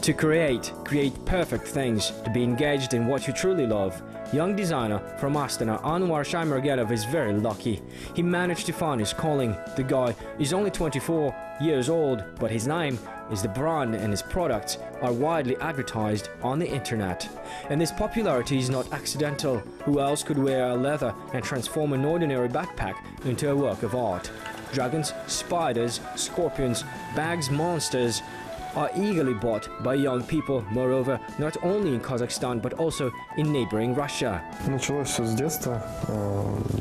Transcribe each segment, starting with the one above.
To create perfect things, to be engaged in what you truly love. Young designer from Astana, Anuar Shaymergenov is very lucky. He managed to find his calling. The guy is only 24 years old, but his name is the brand and his products are widely advertised on the internet. And this popularity is not accidental. Who else could wear a leather and transform an ordinary backpack into a work of art? Dragons, spiders, scorpions, bags, monsters are eagerly bought by young people, moreover, not only in Kazakhstan, but also in neighboring Russia. Началось все с детства,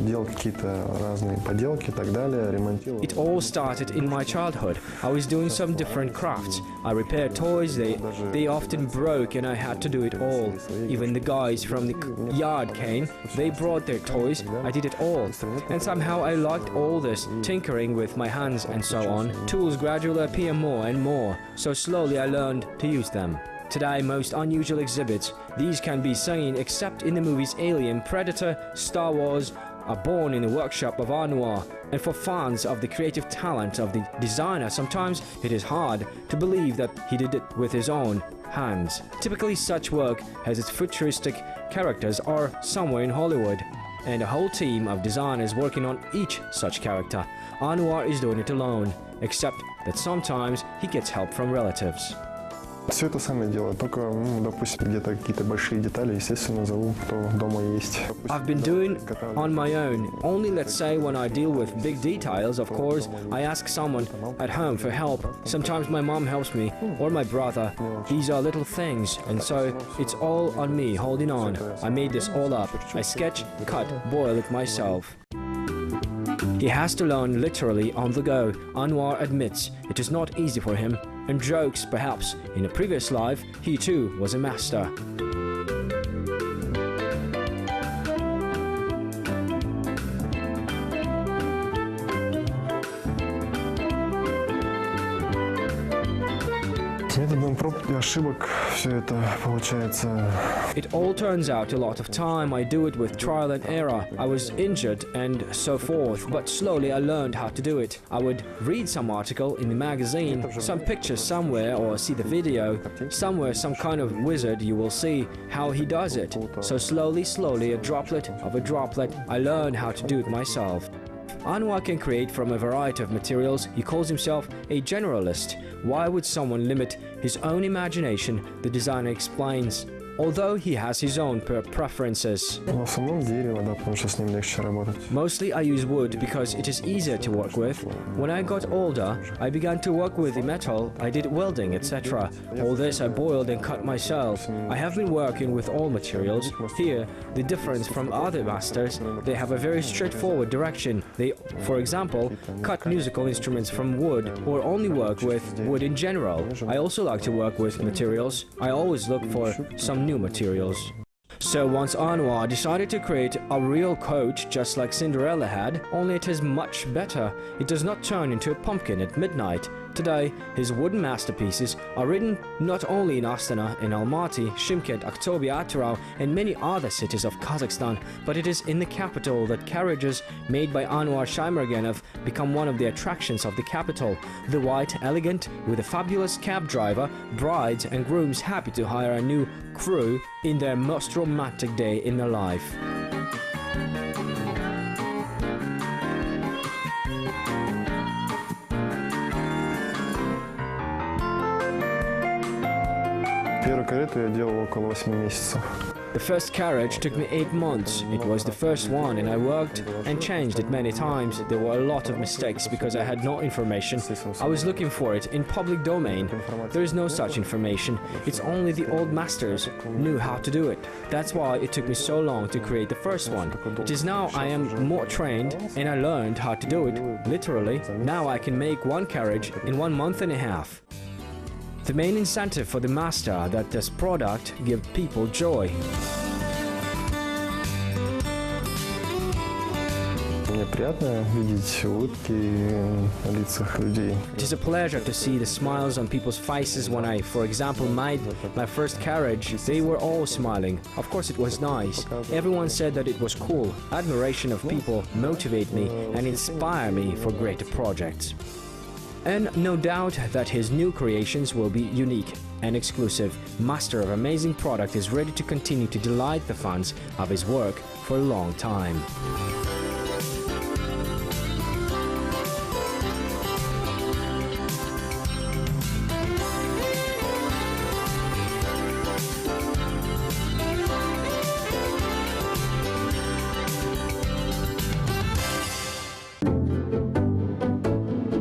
делал какие-то разные поделки и так далее, ремонтировал. It all started in my childhood. I was doing some different crafts. I repaired toys, they often broke and I had to do it all. Even the guys from the yard came, they brought their toys, I did it all. And somehow I liked all this, tinkering with my hands and so on. Tools gradually appear more and more, so slowly I learned to use them. Today, most unusual exhibits, these can be seen except in the movies Alien, Predator, Star Wars, are born in the workshop of Anuar. And for fans of the creative talent of the designer, sometimes it is hard to believe that he did it with his own hands. Typically, such work has its futuristic characters or somewhere in Hollywood, and a whole team of designers working on each such character. Anuar is doing it alone, except that sometimes he gets help from relatives. Все это сами делаю, только, допустим, где-то какие-то большие детали, естественно, зову, кто дома есть. I've been doing on my own. Only, let's say, when I deal with big details, of course, I ask someone at home for help. Sometimes my mom helps me, or my brother. These are little things, and so it's all on me, holding on. I made this all up. I sketch, cut, boil it myself. He has to learn literally on the go. Anuar admits it is not easy for him, and jokes perhaps in a previous life he too was a master. Методом проб и ошибок все это получается. It all turns out a lot of time. I do it with trial and error. I was injured and so forth, but slowly I learned how to do it. I would read some article in the magazine, some pictures somewhere, or see the video. Somewhere, some kind of wizard, you will see how he does it. So slowly, a droplet of a droplet, I learned how to do it myself. Anuar can create from a variety of materials. He calls himself a generalist. Why would someone limit his own imagination? The designer explains. Although he has his own preferences. В основном дерево, да, потому что с ним легче работать. Mostly I use wood because it is easier to work with. When I got older, I began to work with the metal. I did welding, etc. All this I boiled and cut myself. I have been working with all materials. Here, the difference from other masters, they have a very straightforward direction. They, for example, cut musical instruments from wood or only work with wood in general. I also like to work with materials. I always look for some new materials. So once Anuar decided to create a real coach just like Cinderella had, only it is much better. It does not turn into a pumpkin at midnight. Today, his wooden masterpieces are written not only in Astana, in Almaty, Shymkent, Aktobe, Atyrau and many other cities of Kazakhstan, but it is in the capital that carriages made by Anuar Shaymergenov become one of the attractions of the capital. The white, elegant, with a fabulous cab driver, brides and grooms happy to hire a new crew in their most romantic day in their life. Первую карету я делал около 8 месяцев. The first carriage took me 8 months. It was the first one and I worked and changed it many times. There were a lot of mistakes because I had no information. I was looking for it in public domain. There is no such information. It's only the old masters knew how to do it. That's why it took me so long to create the first one. It is now I am more trained and I learned how to do it, literally. Now I can make one carriage in 1 month and a half. The main incentive for the master that this product gives people joy. Мне приятно видеть улыбки на лицах людей. It is a pleasure to see the smiles on people's faces when I, for example, made my first carriage. They were all smiling. Of course, it was nice. Everyone said that it was cool. Admiration of people motivate me and inspire me for greater projects. And no doubt that his new creations will be unique and exclusive. Master of amazing product is ready to continue to delight the fans of his work for a long time.